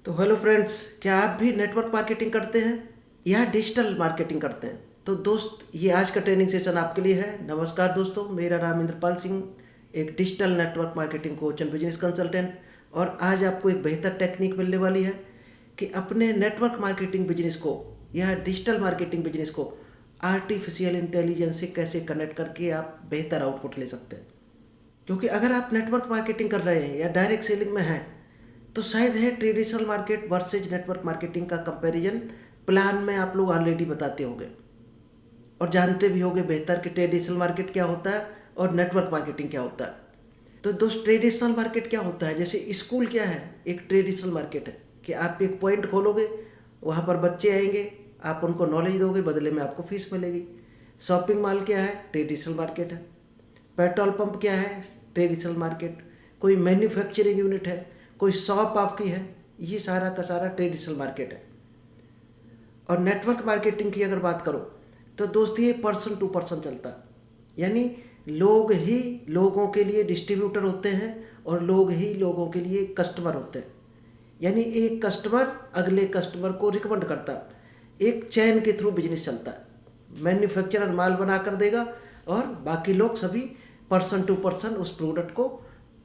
तो hello friends, क्या आप भी नेटवर्क मार्केटिंग करते हैं या डिजिटल मार्केटिंग करते हैं? तो दोस्त, ये आज का ट्रेनिंग सेशन आपके लिए है। नमस्कार दोस्तों, मेरा नाम इंद्रपाल सिंह, एक digital network marketing coach and business consultant. और आज आपको एक बेहतर टेक्निक मिलने वाली है कि अपने नेटवर्क मार्केटिंग बिजनेस को या डिजिटल मार्केटिंग बिजनेस को आर्टिफिशियल इंटेलिजेंस से कैसे कनेक्ट करके आप बेहतर आउटपुट ले सकते हैं। क्योंकि अगर आप नेटवर्क मार्केटिंग कर रहे हैं या डायरेक्ट सेलिंग में हैं तो शायद है traditional market versus network marketing का कंपैरिजन प्लान में आप लोग ऑलरेडी बताते होंगे और जानते भी होंगे बेहतर कि ट्रेडिशनल मार्केट क्या होता है और नेटवर्क मार्केटिंग क्या होता है। तो दोस्त, ट्रेडिशनल मार्केट क्या होता है? जैसे स्कूल क्या है, एक ट्रेडिशनल मार्केट है कि आप एक पॉइंट खोलोगे, वहाँ पर बच्चे आएंगे, आप उनको नॉलेज दोगे, बदले में आपको फीस मिलेगी। शॉपिंग मॉल क्या है? ट्रेडिशनल मार्केट है। पेट्रोल पंप क्या है? Traditional market. कोई मैन्युफैक्चरिंग यूनिट है, कोई शॉप आपकी है, ये सारा का सारा ट्रेडिशनल मार्केट है। और नेटवर्क मार्केटिंग की अगर बात करो तो दोस्त, ये पर्सन टू पर्सन चलता है। यानी लोग ही लोगों के लिए डिस्ट्रीब्यूटर होते हैं और लोग ही लोगों के लिए कस्टमर होते हैं। यानी एक कस्टमर अगले कस्टमर को रिकमेंड करता है। एक चैन के थ्रू बिजनेस चलता है। मैन्युफैक्चरर माल बना कर देगा और बाकी लोग सभी पर्सन टू पर्सन उस प्रोडक्ट को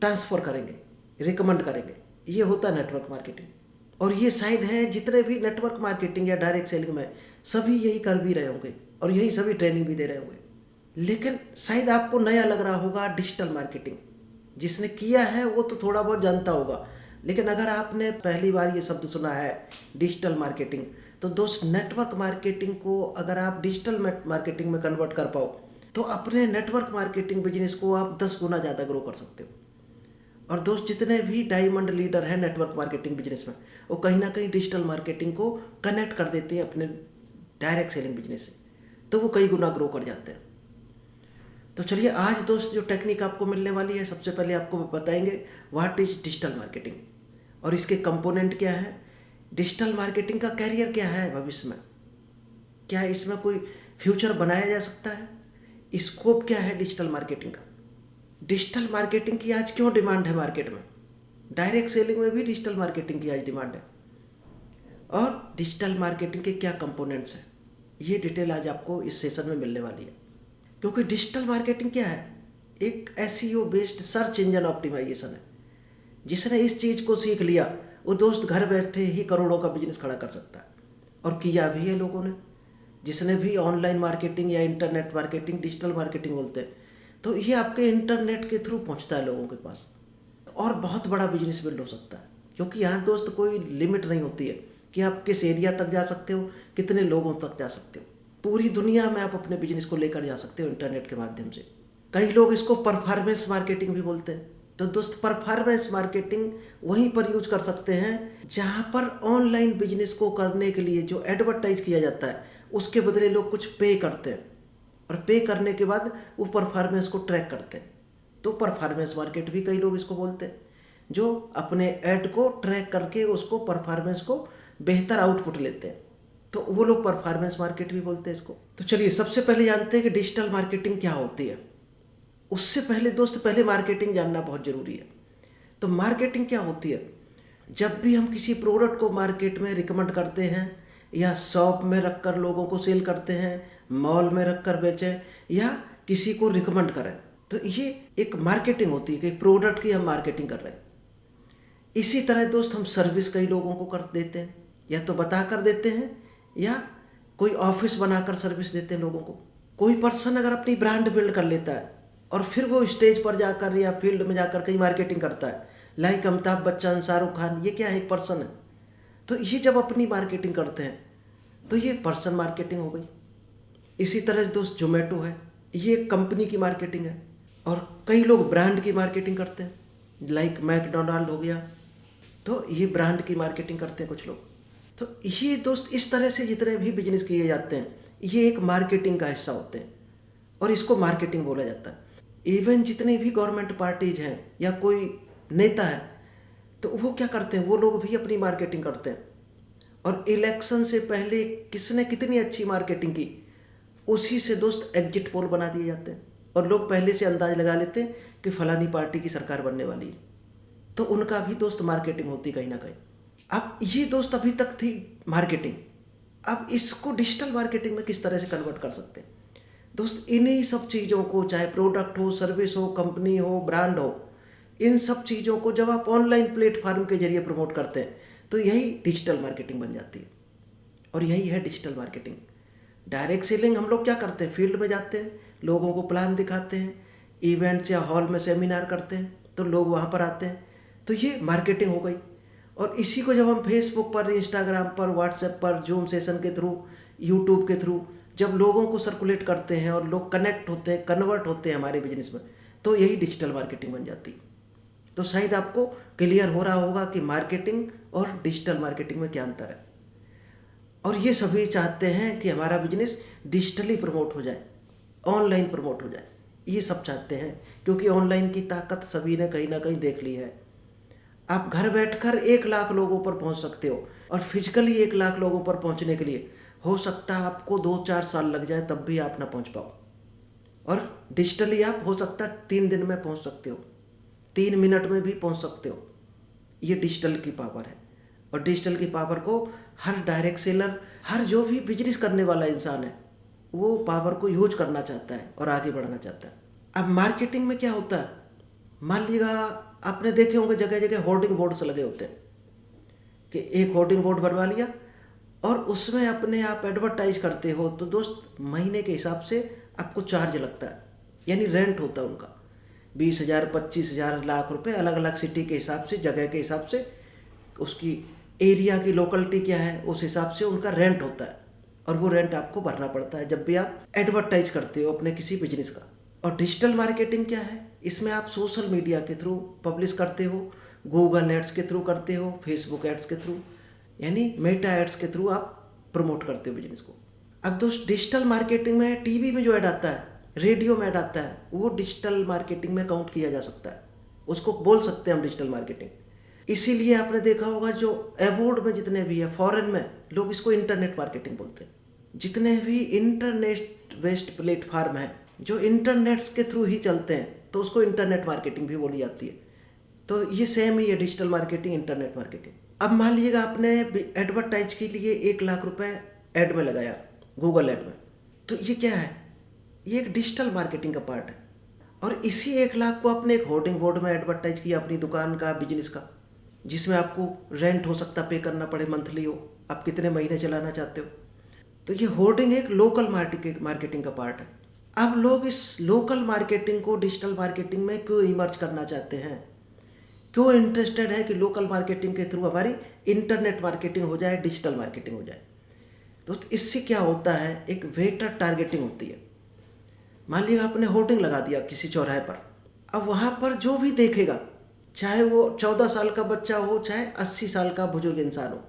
ट्रांसफ़र करेंगे, रिकमेंड करेंगे। ये होता है नेटवर्क मार्केटिंग। और ये शायद है जितने भी नेटवर्क मार्केटिंग या डायरेक्ट सेलिंग में सभी यही कर भी रहे होंगे और यही सभी ट्रेनिंग भी दे रहे होंगे। लेकिन शायद आपको नया लग रहा होगा डिजिटल मार्केटिंग। जिसने किया है वो तो थोड़ा बहुत जानता होगा, लेकिन अगर आपने पहली बार ये शब्द सुना है डिजिटल मार्केटिंग, तो दोस्त, नेटवर्क मार्केटिंग को अगर आप डिजिटल मार्केटिंग में कन्वर्ट कर पाओ तो अपने नेटवर्क मार्केटिंग बिजनेस को आप 10 गुना ज़्यादा ग्रो कर सकते हो। और दोस्त, जितने भी डायमंड लीडर हैं नेटवर्क मार्केटिंग बिजनेस में, वो कहीं ना कहीं डिजिटल मार्केटिंग को कनेक्ट कर देते हैं अपने डायरेक्ट सेलिंग बिजनेस से, तो वो कई गुना ग्रो कर जाते हैं। तो चलिए आज दोस्त, जो टेक्निक आपको मिलने वाली है, सबसे पहले आपको बताएंगे व्हाट इज डिजिटल मार्केटिंग और इसके कंपोनेंट क्या है। डिजिटल मार्केटिंग का कैरियर क्या है भविष्य में, क्या इसमें कोई फ्यूचर बनाया जा सकता है, स्कोप क्या है डिजिटल मार्केटिंग का, डिजिटल मार्केटिंग की आज क्यों डिमांड है मार्केट में, डायरेक्ट सेलिंग में भी डिजिटल मार्केटिंग की आज डिमांड है, और डिजिटल मार्केटिंग के क्या कंपोनेंट्स हैं। ये डिटेल आज आपको इस सेशन में मिलने वाली है। क्योंकि डिजिटल मार्केटिंग क्या है? एक SEO based search engine optimisation है। जिसने इस चीज़ को सीख लिया वो दोस्त घर बैठे ही करोड़ों का बिजनेस खड़ा कर सकता है, और किया भी है लोगों ने। जिसने भी ऑनलाइन मार्केटिंग या इंटरनेट मार्केटिंग, डिजिटल मार्केटिंग बोलते हैं, तो ये आपके इंटरनेट के थ्रू पहुंचता है लोगों के पास और बहुत बड़ा बिजनेस बिल्ड हो सकता है। क्योंकि यहाँ दोस्त कोई लिमिट नहीं होती है कि आप किस एरिया तक जा सकते हो, कितने लोगों तक जा सकते हो। पूरी दुनिया में आप अपने बिजनेस को लेकर जा सकते हो इंटरनेट के माध्यम से। कई लोग इसको परफॉर्मेंस मार्केटिंग भी बोलते हैं। तो दोस्त, परफॉर्मेंस मार्केटिंग वहीं पर यूज कर सकते हैं जहाँ पर ऑनलाइन बिजनेस को करने के लिए जो एडवर्टाइज किया जाता है उसके बदले लोग कुछ पे करते हैं, और पे करने के बाद वो परफॉर्मेंस को ट्रैक करते हैं। तो परफॉर्मेंस मार्केट भी कई लोग इसको बोलते हैं, जो अपने ऐड को ट्रैक करके उसको परफॉर्मेंस को बेहतर आउटपुट लेते हैं, तो वो लोग परफॉर्मेंस मार्केट भी बोलते हैं इसको। तो चलिए सबसे पहले जानते हैं कि डिजिटल मार्केटिंग क्या होती है। उससे पहले दोस्त, पहले मार्केटिंग जानना बहुत ज़रूरी है। तो मार्केटिंग क्या होती है? जब भी हम किसी प्रोडक्ट को मार्केट में रिकमेंड करते हैं या शॉप में रखकर लोगों को सेल करते हैं, मॉल में रखकर बेचें या किसी को रिकमेंड करें, तो ये एक मार्केटिंग होती है कि प्रोडक्ट की हम मार्केटिंग कर रहे हैं। इसी तरह दोस्त, हम सर्विस कई लोगों को कर देते हैं, या तो बता कर देते हैं या कोई ऑफिस बनाकर सर्विस देते हैं लोगों को। कोई पर्सन अगर अपनी ब्रांड बिल्ड कर लेता है और फिर वो स्टेज पर जाकर या फील्ड में जाकर कहीं मार्केटिंग करता है, लाइक अमिताभ बच्चन, शाहरुख खान, ये क्या है? एक पर्सन है। तो ये जब अपनी मार्केटिंग करते हैं तो ये पर्सन मार्केटिंग हो गई। इसी तरह दोस्त, जोमेटो है, ये एक कंपनी की मार्केटिंग है। और कई लोग ब्रांड की मार्केटिंग करते हैं, लाइक मैकडोनाल्ड हो गया, तो ये ब्रांड की मार्केटिंग करते हैं कुछ लोग। तो ये दोस्त, इस तरह से जितने भी बिजनेस किए जाते हैं ये एक मार्केटिंग का हिस्सा होते हैं और इसको मार्केटिंग बोला जाता है। इवन जितनी भी गवर्नमेंट पार्टीज हैं या कोई नेता है, तो वो क्या करते हैं? वो लोग भी अपनी मार्केटिंग करते हैं। और इलेक्शन से पहले किसने कितनी अच्छी मार्केटिंग की, उसी से दोस्त एग्जिट पोल बना दिए जाते हैं और लोग पहले से अंदाज लगा लेते हैं कि फलानी पार्टी की सरकार बनने वाली है। तो उनका भी दोस्त मार्केटिंग होती कहीं ना कहीं। अब ये दोस्त अभी तक थी मार्केटिंग। अब इसको डिजिटल मार्केटिंग में किस तरह से कन्वर्ट कर सकते हैं दोस्त? इन्हीं सब चीज़ों को, चाहे प्रोडक्ट हो, सर्विस हो, कंपनी हो, ब्रांड हो, इन सब चीज़ों को जब आप ऑनलाइन प्लेटफॉर्म के जरिए प्रमोट करते हैं तो यही डिजिटल मार्केटिंग बन जाती है। और यही है डिजिटल मार्केटिंग। डायरेक्ट सेलिंग हम लोग क्या करते हैं? फील्ड में जाते हैं, लोगों को प्लान दिखाते हैं, इवेंट्स या हॉल में सेमिनार करते हैं तो लोग वहाँ पर आते हैं, तो ये मार्केटिंग हो गई। और इसी को जब हम फेसबुक पर, इंस्टाग्राम पर, व्हाट्सएप पर, जूम सेशन के थ्रू, यूट्यूब के थ्रू जब लोगों को सर्कुलेट करते हैं और लोग कनेक्ट होते हैं, कन्वर्ट होते हैं हमारे बिजनेस में, तो यही डिजिटल मार्केटिंग बन जाती है। तो शायद आपको क्लियर हो रहा होगा कि मार्केटिंग और डिजिटल मार्केटिंग में क्या अंतर है। और ये सभी चाहते हैं कि हमारा बिजनेस डिजिटली प्रमोट हो जाए, ऑनलाइन प्रमोट हो जाए। ये सब चाहते हैं क्योंकि ऑनलाइन की ताकत सभी ने कहीं ना कहीं देख ली है। आप घर बैठकर 1 लाख लोगों पर पहुंच सकते हो, और फिजिकली 1 लाख लोगों पर पहुंचने के लिए हो सकता है आपको 2-4 साल लग जाए, तब भी आप ना पहुंच पाओ। और डिजिटली आप हो सकता है 3 दिन में पहुंच सकते हो, 3 मिनट में भी पहुंच सकते हो। ये डिजिटल की पावर है। और डिजिटल की पावर को हर डायरेक्ट सेलर, हर जो भी बिजनेस करने वाला इंसान है, वो पावर को यूज करना चाहता है और आगे बढ़ना चाहता है। अब मार्केटिंग में क्या होता है, मान लीजिएगा आपने देखे होंगे जगह जगह होर्डिंग बोर्ड्स लगे होते हैं कि एक होर्डिंग बोर्ड बनवा लिया और उसमें अपने आप एडवर्टाइज करते हो, तो दोस्त महीने के हिसाब से आपको चार्ज लगता है, यानी रेंट होता है उनका 20,000, 25,000, लाख रुपए, अलग अलग सिटी के हिसाब से, जगह के हिसाब से, उसकी एरिया की लोकेलिटी क्या है उस हिसाब से उनका रेंट होता है। और वो रेंट आपको भरना पड़ता है जब भी आप एडवर्टाइज करते हो अपने किसी बिजनेस का। और डिजिटल मार्केटिंग क्या है, इसमें आप सोशल मीडिया के थ्रू पब्लिश करते हो, गूगल एड्स के थ्रू करते हो, फेसबुक एड्स के थ्रू, यानी मेटा एड्स के थ्रू आप प्रमोट करते हो बिजनेस को। अब दोस्त डिजिटल मार्केटिंग में टीवी में जो ऐड आता है, रेडियो में ऐड आता है, वो डिजिटल मार्केटिंग में काउंट किया जा सकता है, उसको बोल सकते हैं हम डिजिटल मार्केटिंग। इसीलिए आपने देखा होगा जो अवार्ड में जितने भी है फॉरेन में, लोग इसको इंटरनेट मार्केटिंग बोलते हैं। जितने भी इंटरनेट बेस्ड प्लेटफार्म हैं जो इंटरनेट के थ्रू ही चलते हैं, तो उसको इंटरनेट मार्केटिंग भी बोली जाती है। तो ये सेम ही है डिजिटल मार्केटिंग, इंटरनेट मार्केटिंग। अब मान लीजिएगा आपने एडवर्टाइज के लिए 1 लाख रुपए एड में लगाया, गूगल एड में, तो ये क्या है, ये एक डिजिटल मार्केटिंग का पार्ट है। और इसी 1 लाख को आपने एक होर्डिंग बोर्ड में एडवर्टाइज किया अपनी दुकान का, बिजनेस का, जिसमें आपको रेंट हो सकता पे करना पड़े, मंथली हो, आप कितने महीने चलाना चाहते हो। तो ये होर्डिंग एक लोकल मार्केटिंग का पार्ट है। अब लोग इस लोकल मार्केटिंग को डिजिटल मार्केटिंग में क्यों इमर्ज करना चाहते हैं, क्यों इंटरेस्टेड है कि लोकल मार्केटिंग के थ्रू हमारी इंटरनेट मार्केटिंग हो जाए, डिजिटल मार्केटिंग हो जाए। तो इससे क्या होता है, एक वेटर टारगेटिंग होती है। मान लीजिए आपने होर्डिंग लगा दिया किसी चौराहे पर, अब वहाँ पर जो भी देखेगा, चाहे वो 14 साल का बच्चा हो, चाहे 80 साल का बुजुर्ग इंसान हो,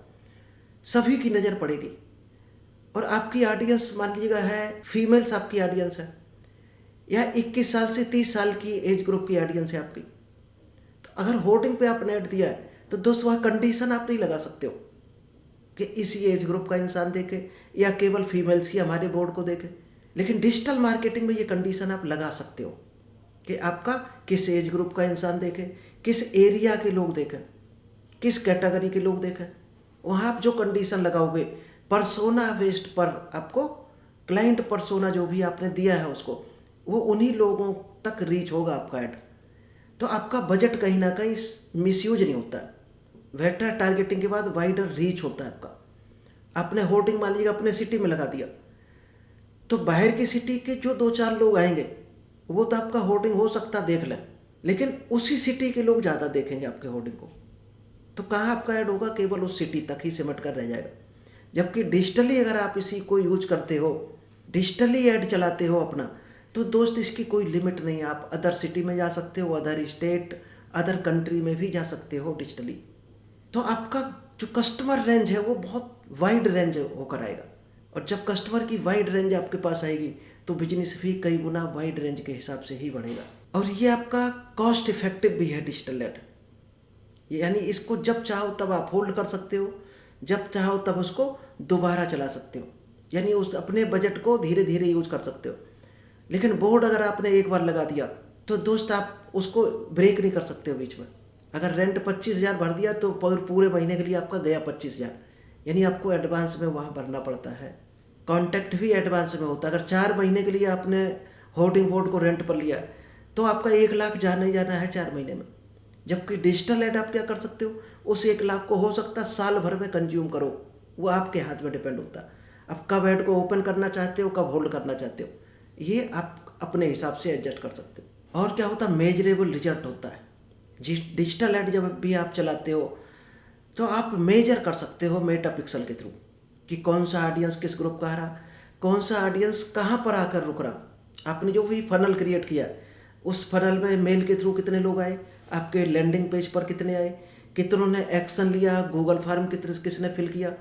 सभी की नज़र पड़ेगी। और आपकी ऑडियंस मान लीजिएगा है, फीमेल्स आपकी ऑडियंस है, या 21 साल से 30 साल की एज ग्रुप की ऑडियंस है आपकी। तो अगर होर्डिंग पे आपने ऐड दिया है तो दोस्त वहाँ कंडीशन आप नहीं लगा सकते हो कि इसी एज ग्रुप का इंसान देखे या केवल फीमेल्स ही हमारे बोर्ड को देखे। लेकिन डिजिटल मार्केटिंग में ये कंडीशन आप लगा सकते हो कि आपका किस एज ग्रुप का इंसान देखे, किस एरिया के लोग देखें, किस कैटेगरी के लोग देखें। वहाँ आप जो कंडीशन लगाओगे, पर्सोना बेस्ड पर आपको क्लाइंट पर्सोना जो भी आपने दिया है उसको, वो उन्हीं लोगों तक रीच होगा आपका ऐड। तो आपका बजट कहीं ना कहीं मिसयूज नहीं होता है। वेक्टर टारगेटिंग के बाद वाइडर रीच होता है आपका। आपने होर्डिंग मान लीजिए अपने सिटी में लगा दिया, तो बाहर की सिटी के जो 2-4 लोग आएंगे वो तो आपका होर्डिंग हो सकता देख लें, लेकिन उसी सिटी के लोग ज़्यादा देखेंगे आपके होर्डिंग को। तो कहाँ आपका ऐड होगा, केवल उस सिटी तक ही सिमट कर रह जाएगा। जबकि डिजिटली अगर आप इसी को यूज करते हो, डिजिटली ऐड चलाते हो अपना, तो दोस्त इसकी कोई लिमिट नहीं है। आप अदर सिटी में जा सकते हो, अदर स्टेट, अदर कंट्री में भी जा सकते हो डिजिटली। तो आपका जो कस्टमर रेंज है वो बहुत वाइड रेंज होकर आएगा। और जब कस्टमर की वाइड रेंज आपके पास आएगी तो बिजनेस भी कई गुना वाइड रेंज के हिसाब से ही बढ़ेगा। और ये आपका कॉस्ट इफेक्टिव भी है डिजिटल ऐड, यानी इसको जब चाहो तब आप होल्ड कर सकते हो, जब चाहो तब उसको दोबारा चला सकते हो, यानी उस अपने बजट को धीरे धीरे यूज कर सकते हो। लेकिन बोर्ड अगर आपने एक बार लगा दिया तो दोस्त आप उसको ब्रेक नहीं कर सकते हो बीच में। अगर रेंट 25,000 भर दिया तो पूरे महीने के लिए आपका गया 25,000, यानी आपको एडवांस में वहाँ भरना पड़ता है। कॉन्टैक्ट भी एडवांस में होता है। अगर 4 महीने के लिए आपने होर्डिंग बोर्ड को रेंट पर लिया तो आपका 1 लाख जाना ही जाना है 4 महीने में। जबकि डिजिटल ऐड आप क्या कर सकते हो, उस 1 लाख को हो सकता है साल भर में कंज्यूम करो, वो आपके हाथ में डिपेंड होता है। आप कब ऐड को ओपन करना चाहते हो, कब होल्ड करना चाहते हो, ये आप अपने हिसाब से एडजस्ट कर सकते हो। और क्या होता है, मेजरेबल रिजल्ट होता है। डिजिटल ऐड जब भी आप चलाते हो तो आप मेजर कर सकते हो मेटापिक्सल के थ्रू कि कौन सा ऑडियंस किस ग्रुप का आ रहा, कौन सा ऑडियंस कहाँ पर आकर रुक रहा। आपने जो भी फनल क्रिएट किया उस फनल में मेल के थ्रू कितने लोग आए, आपके लैंडिंग पेज पर कितने आए, कितनों ने एक्शन लिया, गूगल फॉर्म किसने फिल किया,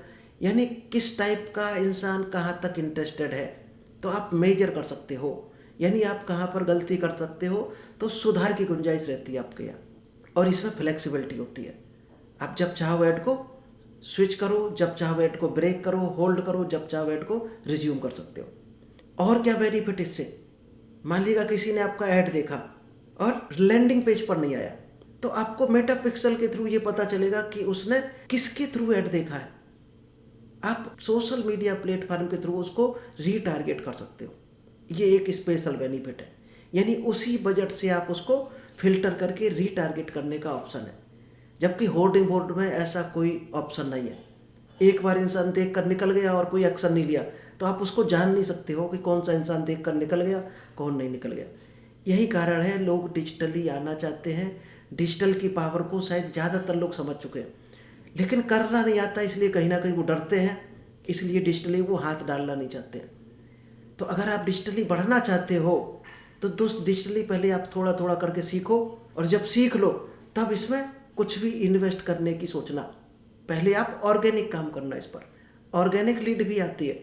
यानी किस टाइप का इंसान कहाँ तक इंटरेस्टेड है। तो आप मेजर कर सकते हो, यानी आप कहाँ पर गलती कर सकते हो, तो सुधार की गुंजाइश रहती है आपके यहाँ। और इसमें फ्लेक्सिबिलिटी होती है, आप जब चाहो ऐड को स्विच करो, जब चाहो ऐड को ब्रेक करो, होल्ड करो, जब चाहो ऐड को रिज्यूम कर सकते हो। और क्या बेनिफिट इससे, मान लीजिएगा किसी ने आपका ऐड देखा और लैंडिंग पेज पर नहीं आया, तो आपको मेटापिक्सल के थ्रू ये पता चलेगा कि उसने किसके थ्रू ऐड देखा है। आप सोशल मीडिया प्लेटफॉर्म के थ्रू उसको रीटारगेट कर सकते हो, ये एक स्पेशल बेनिफिट है। यानी उसी बजट से आप उसको फिल्टर करके रीटारगेट करने का ऑप्शन है, जबकि होर्डिंग बोर्ड में ऐसा कोई ऑप्शन नहीं है। एक बार इंसान देख कर निकल गया और कोई एक्शन नहीं लिया तो आप उसको जान नहीं सकते हो कि कौन सा इंसान देख कर निकल गया, कौन नहीं निकल गया। यही कारण है लोग डिजिटली आना चाहते हैं। डिजिटल की पावर को शायद ज़्यादातर लोग समझ चुके हैं, लेकिन करना नहीं आता, इसलिए कहीं ना कहीं वो डरते हैं, इसलिए डिजिटली वो हाथ डालना नहीं चाहते हैं। तो अगर आप डिजिटली बढ़ना चाहते हो तो दोस्त डिजिटली पहले आप थोड़ा थोड़ा करके सीखो, और जब सीख लो तब इसमें कुछ भी इन्वेस्ट करने की सोचना। पहले आप ऑर्गेनिक काम करना, इस पर ऑर्गेनिक लीड भी आती है।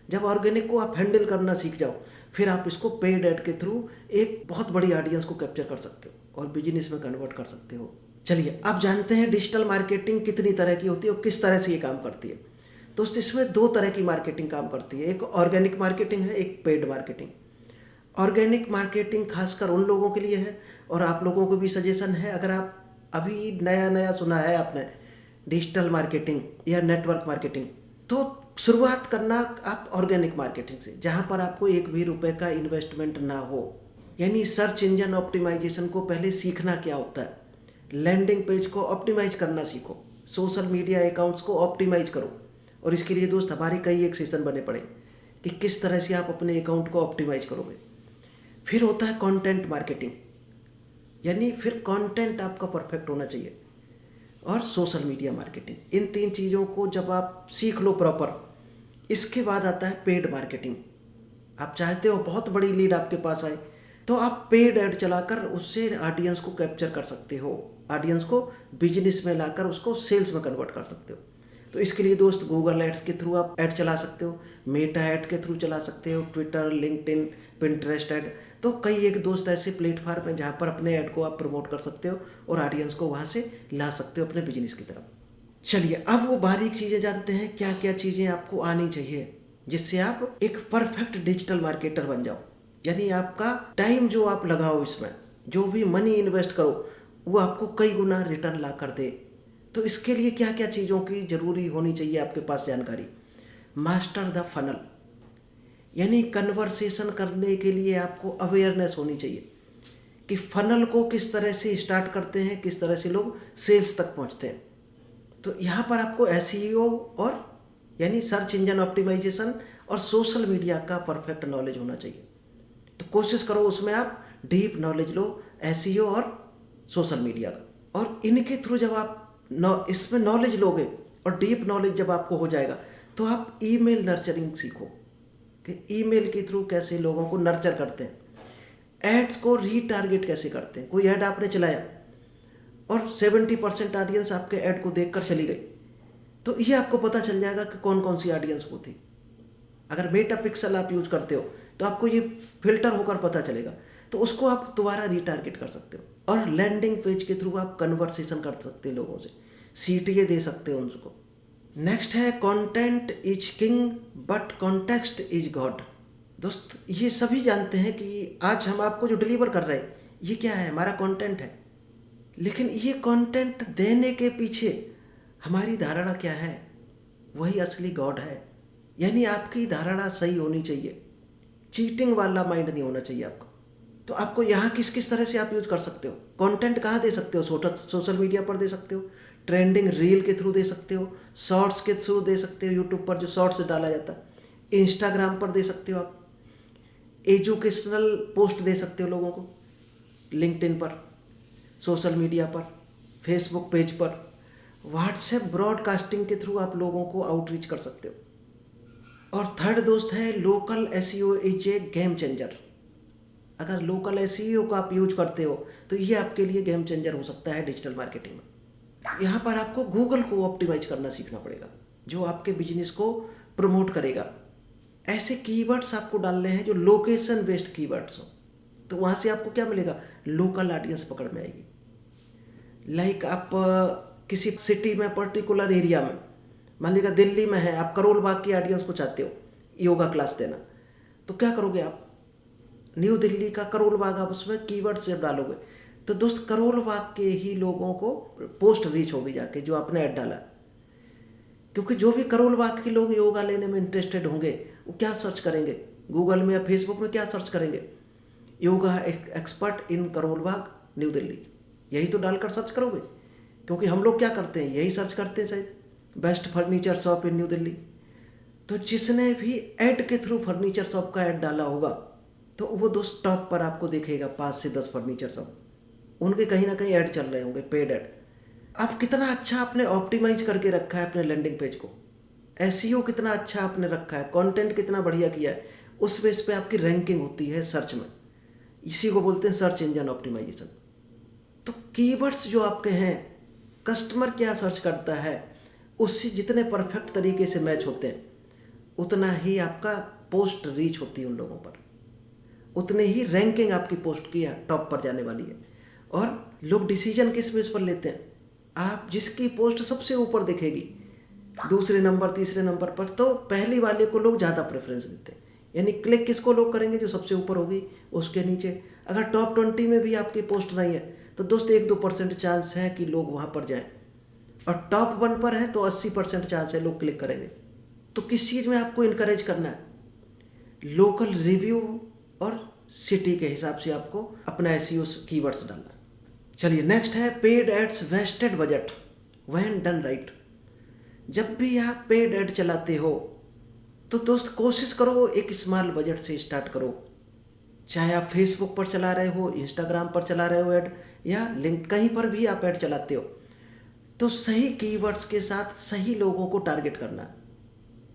जब ऑर्गेनिक को आप हैंडल करना सीख जाओ, फिर आप इसको पेड ऐड के थ्रू एक बहुत बड़ी ऑडियंस को कैप्चर कर सकते हो और बिजनेस में कन्वर्ट कर सकते हो। चलिए अब जानते हैं डिजिटल मार्केटिंग कितनी तरह की होती है और किस तरह से ये काम करती है। दोस्त इसमें 2 तरह की मार्केटिंग काम करती है, एक ऑर्गेनिक मार्केटिंग है, एक पेड मार्केटिंग। ऑर्गेनिक मार्केटिंग खासकर उन लोगों के लिए है, और आप लोगों को भी सजेशन है, अगर आप अभी नया नया सुना है आपने डिजिटल मार्केटिंग या नेटवर्क मार्केटिंग, तो शुरुआत करना आप ऑर्गेनिक मार्केटिंग से, जहां पर आपको 1 भी रुपए का इन्वेस्टमेंट ना हो। यानी सर्च इंजन ऑप्टिमाइजेशन को पहले सीखना क्या होता है, लैंडिंग पेज को ऑप्टिमाइज करना सीखो, सोशल मीडिया अकाउंट्स को ऑप्टिमाइज करो। और इसके लिए दोस्त हमारे कई एक सेशन बने पड़े कि किस तरह से आप अपने अकाउंट को ऑप्टिमाइज करोगे। फिर होता है कंटेंट मार्केटिंग, यानी फिर कंटेंट आपका परफेक्ट होना चाहिए, और सोशल मीडिया मार्केटिंग। इन 3 चीज़ों को जब आप सीख लो प्रॉपर, इसके बाद आता है पेड मार्केटिंग। आप चाहते हो बहुत बड़ी लीड आपके पास आए, तो आप पेड ऐड चलाकर उससे ऑडियंस को कैप्चर कर सकते हो, ऑडियंस को बिजनेस में लाकर उसको सेल्स में कन्वर्ट कर सकते हो। तो इसके लिए दोस्त गूगल एड्स के थ्रू आप ऐड चला सकते हो, मेटा ऐड के थ्रू चला सकते हो, ट्विटर, लिंक्डइन, पिंटरेस्ट ऐड। तो कई एक दोस्त ऐसे प्लेटफॉर्म हैं जहाँ पर अपने ऐड को आप प्रमोट कर सकते हो और ऑडियंस को वहाँ से ला सकते हो अपने बिजनेस की तरफ। चलिए अब वो बारीक चीज़ें जानते हैं, क्या क्या चीज़ें आपको आनी चाहिए जिससे आप एक परफेक्ट डिजिटल मार्केटर बन जाओ। यानी आपका टाइम जो आप लगाओ इसमें, जो भी मनी इन्वेस्ट करो, वो आपको कई गुना रिटर्न ला कर दे। तो इसके लिए क्या क्या चीज़ों की ज़रूरी होनी चाहिए आपके पास जानकारी। मास्टर द फनल, यानी कन्वर्सेशन करने के लिए आपको अवेयरनेस होनी चाहिए कि फनल को किस तरह से स्टार्ट करते हैं, किस तरह से लोग सेल्स तक पहुंचते हैं। तो यहाँ पर आपको एसईओ और यानी सर्च इंजन ऑप्टिमाइजेशन और सोशल मीडिया का परफेक्ट नॉलेज होना चाहिए। तो कोशिश करो उसमें आप डीप नॉलेज लो एसईओ और सोशल मीडिया का, और इनके थ्रू जब आप इसमें नॉलेज लोगे और डीप नॉलेज जब आपको हो जाएगा, तो आप ईमेल नर्चरिंग सीखो कि ईमेल के थ्रू कैसे लोगों को नर्चर करते हैं, एड्स को रीटारगेट कैसे करते हैं। कोई ऐड आपने चलाया और 70% ऑडियंस आपके ऐड को देखकर चली गई, तो ये आपको पता चल जाएगा कि कौन कौन सी ऑडियंस वो थी। अगर मेटापिक्सल आप यूज करते हो तो आपको ये फिल्टर होकर पता चलेगा, तो उसको आप दोबारा रीटारगेट कर सकते हो। और लैंडिंग पेज के थ्रू आप कन्वर्सेशन कर सकते हो लोगों से, सीटीए दे सकते हो उनको। नेक्स्ट है content is king but context is God. दोस्त ये सभी जानते हैं कि आज हम आपको जो डिलीवर कर रहे हैं ये क्या है, हमारा कंटेंट है। लेकिन ये कंटेंट देने के पीछे हमारी धारणा क्या है, वही असली गॉड है। यानी आपकी धारणा सही होनी चाहिए, चीटिंग वाला माइंड नहीं होना चाहिए आपका। तो आपको यहाँ किस किस तरह से आप यूज कर सकते हो, कंटेंट कहाँ दे सकते हो, सोशल मीडिया पर दे सकते हो, ट्रेंडिंग रील के थ्रू दे सकते हो, शॉर्ट्स के थ्रू दे सकते हो, यूट्यूब पर जो शॉर्ट्स डाला जाता है, इंस्टाग्राम पर दे सकते हो, आप एजुकेशनल पोस्ट दे सकते हो लोगों को, लिंक्डइन पर, सोशल मीडिया पर, फेसबुक पेज पर, व्हाट्सएप ब्रॉडकास्टिंग के थ्रू आप लोगों को आउटरीच कर सकते हो। और थर्ड दोस्त है local SEO is a game changer. अगर लोकल एसईओ का आप यूज करते हो तो ये आपके लिए गेम चेंजर हो सकता है डिजिटल मार्केटिंग में। यहाँ पर आपको गूगल को ऑप्टिमाइज करना सीखना पड़ेगा, जो आपके बिजनेस को प्रमोट करेगा। ऐसे कीवर्ड्स आपको डालने हैं जो लोकेशन बेस्ड कीवर्ड्स हो, तो वहाँ से आपको क्या मिलेगा, लोकल ऑडियंस पकड़ में आएगी। लाइक आप किसी सिटी में, पर्टिकुलर एरिया में, मान लीजिए दिल्ली में है, आप करोल बाग की ऑडियंस को चाहते हो योगा क्लास देना, तो क्या करोगे आप, न्यू दिल्ली का करोल बाग आप उसमें कीवर्ड से डालोगे, तो दोस्त करोल बाग के ही लोगों को पोस्ट रीच होगी जाके, जो आपने ऐड डाला। क्योंकि जो भी करोल बाग के लोग योगा लेने में इंटरेस्टेड होंगे वो क्या सर्च करेंगे, गूगल में या फेसबुक में क्या सर्च करेंगे, yoga expert in Karol Bagh new Delhi, यही तो डालकर सर्च करोगे। क्योंकि हम लोग क्या करते हैं, यही सर्च करते हैं शायद, best furniture shop in new Delhi. तो जिसने भी ऐड के थ्रू फर्नीचर शॉप का ऐड डाला होगा तो वो दोस्त टॉप पर आपको देखेगा, 5 से 10 फर्नीचर शॉप, उनके कहीं ना कहीं ऐड चल रहे होंगे, पेड ऐड। अब कितना अच्छा आपने ऑप्टिमाइज करके रखा है अपने लैंडिंग पेज को, एसईओ कितना अच्छा आपने रखा है, कंटेंट कितना बढ़िया किया है, उस बेस पे आपकी रैंकिंग होती है सर्च में। इसी को बोलते हैं सर्च इंजन ऑप्टिमाइजेशन। तो कीवर्ड्स जो आपके हैं, कस्टमर क्या सर्च करता है, उससे जितने परफेक्ट तरीके से मैच होते हैं, उतना ही आपका पोस्ट रीच होती है उन लोगों पर, उतने ही रैंकिंग आपकी पोस्ट की टॉप पर जाने वाली है। और लोग डिसीजन किस बेस पर लेते हैं, आप जिसकी पोस्ट सबसे ऊपर दिखेगी, दूसरे नंबर, तीसरे नंबर पर, तो पहली वाले को लोग ज़्यादा प्रेफरेंस देते हैं। यानी क्लिक किसको लोग करेंगे, जो सबसे ऊपर होगी उसके नीचे। अगर टॉप 20 में भी आपकी पोस्ट नहीं है तो दोस्त 1-2% चांस है कि लोग वहाँ पर जाएं, और टॉप 1 पर है तो 80% चांस है लोग क्लिक करेंगे। तो किस चीज़ में आपको इनकरेज करना है, लोकल रिव्यू और सिटी के हिसाब से आपको अपना एसईओ कीवर्ड्स डालना है। चलिए नेक्स्ट है paid ads wasted budget when done right. जब भी आप पेड ऐड चलाते हो तो दोस्त कोशिश करो एक स्मॉल बजट से स्टार्ट करो। चाहे आप फेसबुक पर चला रहे हो, इंस्टाग्राम पर चला रहे हो ऐड, या लिंक कहीं पर भी आप ऐड चलाते हो, तो सही कीवर्ड्स के साथ सही लोगों को टारगेट करना।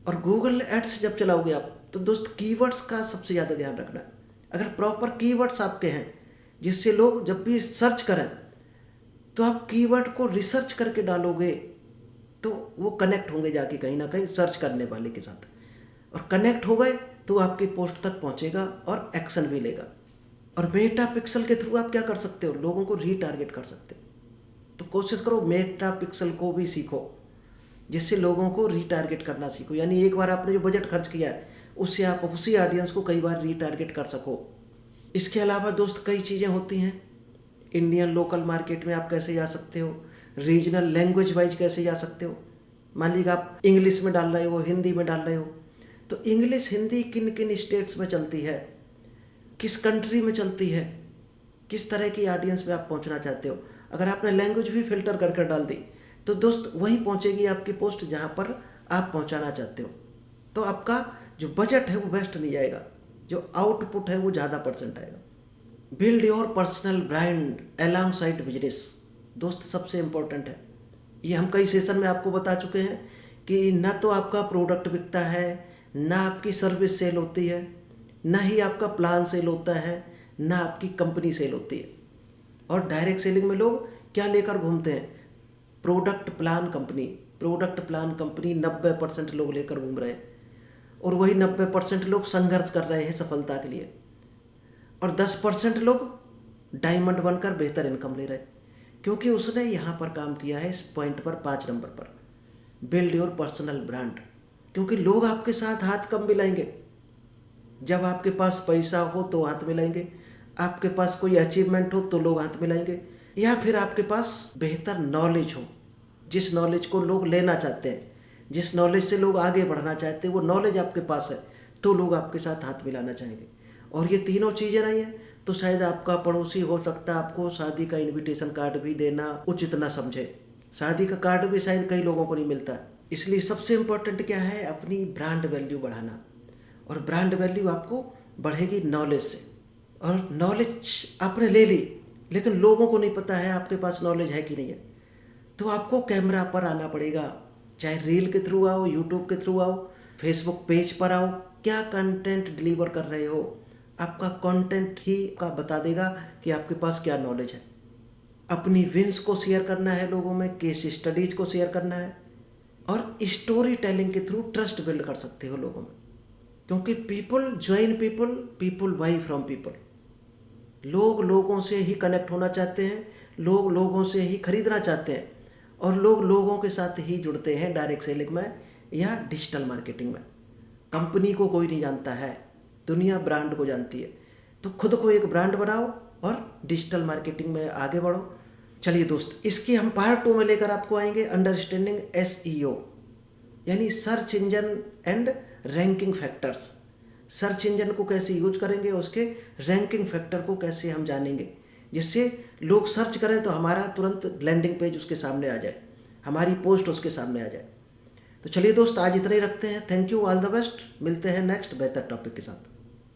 और गूगल एड्स जब चलाओगे आप तो दोस्त कीवर्ड्स का सबसे ज़्यादा ध्यान रखना। अगर प्रॉपर कीवर्ड्स आपके हैं जिससे लोग जब भी सर्च करें तो आप कीवर्ड को रिसर्च करके डालोगे तो वो कनेक्ट होंगे जाके कहीं ना कहीं सर्च करने वाले के साथ, और कनेक्ट हो गए तो आपकी पोस्ट तक पहुंचेगा और एक्शन भी लेगा। और मेटा पिक्सल के थ्रू आप क्या कर सकते हो, लोगों को रीटारगेट कर सकते हो। तो कोशिश करो मेटा पिक्सल को भी सीखो, जिससे लोगों को रीटारगेट करना सीखो। यानी एक बार आपने जो बजट खर्च किया है उससे आप उसी ऑडियंस को कई बार रीटारगेट कर सको। इसके अलावा दोस्त कई चीज़ें होती हैं। इंडियन लोकल मार्केट में आप कैसे जा सकते हो, रीजनल लैंग्वेज वाइज कैसे जा सकते हो। मान लीजिए आप इंग्लिश में डाल रहे हो, हिंदी में डाल रहे हो, तो इंग्लिश हिंदी किन किन स्टेट्स में चलती है, किस कंट्री में चलती है, किस तरह की ऑडियंस में आप पहुंचना चाहते हो। अगर आपने लैंग्वेज भी फिल्टर कर डाल दी तो दोस्त वहीं पहुंचेगी आपकी पोस्ट जहां पर आप पहुंचाना चाहते हो। तो आपका जो बजट है वो वेस्ट नहीं जाएगा, जो आउटपुट है वो ज़्यादा परसेंट आएगा। Build your personal brand along side business दोस्त सबसे इम्पोर्टेंट है। ये हम कई सेशन में आपको बता चुके हैं कि ना तो आपका प्रोडक्ट बिकता है, ना आपकी सर्विस सेल होती है, ना ही आपका प्लान सेल होता है, ना आपकी कंपनी सेल होती है। और डायरेक्ट सेलिंग में लोग क्या लेकर घूमते हैं, product plan company. Product plan company 90% लोग लेकर घूम रहे हैं, और वही 90% लोग संघर्ष कर रहे हैं सफलता के लिए, और 10% लोग डायमंड बनकर बेहतर इनकम ले रहे हैं, क्योंकि उसने यहाँ पर काम किया है इस पॉइंट पर, 5 नंबर पर, बिल्ड योर पर्सनल ब्रांड। क्योंकि लोग आपके साथ हाथ कब मिलाएंगे, जब आपके पास पैसा हो तो हाथ मिलाएंगे, आपके पास कोई अचीवमेंट हो तो लोग हाथ मिलाएंगे, या फिर आपके पास बेहतर नॉलेज हो, जिस नॉलेज को लोग लेना चाहते हैं, जिस नॉलेज से लोग आगे बढ़ना चाहते हैं, वो नॉलेज आपके पास है तो लोग आपके साथ हाथ मिलाना चाहेंगे। और ये तीनों चीज़ें नहीं है तो शायद आपका पड़ोसी हो सकता है आपको शादी का इनविटेशन कार्ड भी देना उचित ना समझे। शादी का कार्ड भी शायद कई लोगों को नहीं मिलता। इसलिए सबसे इम्पोर्टेंट क्या है, अपनी ब्रांड वैल्यू बढ़ाना। और ब्रांड वैल्यू आपको बढ़ेगी नॉलेज से। और नॉलेज आपने ले ली लेकिन लोगों को नहीं पता है आपके पास नॉलेज है कि नहीं है, तो आपको कैमरा पर आना पड़ेगा। चाहे रील के थ्रू आओ, यूट्यूब के थ्रू आओ, फेसबुक पेज पर आओ, क्या कंटेंट डिलीवर कर रहे हो, आपका कंटेंट ही का बता देगा कि आपके पास क्या नॉलेज है। अपनी विंस को शेयर करना है लोगों में, केस स्टडीज को शेयर करना है और स्टोरी टेलिंग के थ्रू ट्रस्ट बिल्ड कर सकते हो लोगों में। क्योंकि people join people, people by from people. लोग लोगों से ही कनेक्ट होना चाहते हैं, लोग लोगों से ही खरीदना चाहते हैं और लोग लोगों के साथ ही जुड़ते हैं डायरेक्ट सेलिंग में या डिजिटल मार्केटिंग में। कंपनी को कोई नहीं जानता है, दुनिया ब्रांड को जानती है। तो खुद को एक ब्रांड बनाओ और डिजिटल मार्केटिंग में आगे बढ़ो। चलिए दोस्त, इसके हम पार्ट 2 में लेकर आपको आएंगे अंडरस्टैंडिंग SEO, यानी search engine and ranking factors. Search engine को कैसे यूज करेंगे, उसके रैंकिंग फैक्टर को कैसे हम जानेंगे, जिससे लोग सर्च करें तो हमारा तुरंत लैंडिंग पेज उसके सामने आ जाए, हमारी पोस्ट उसके सामने आ जाए। तो चलिए दोस्त, आज इतना ही रखते हैं। Thank you, all the best. मिलते हैं नेक्स्ट बेहतर टॉपिक के साथ।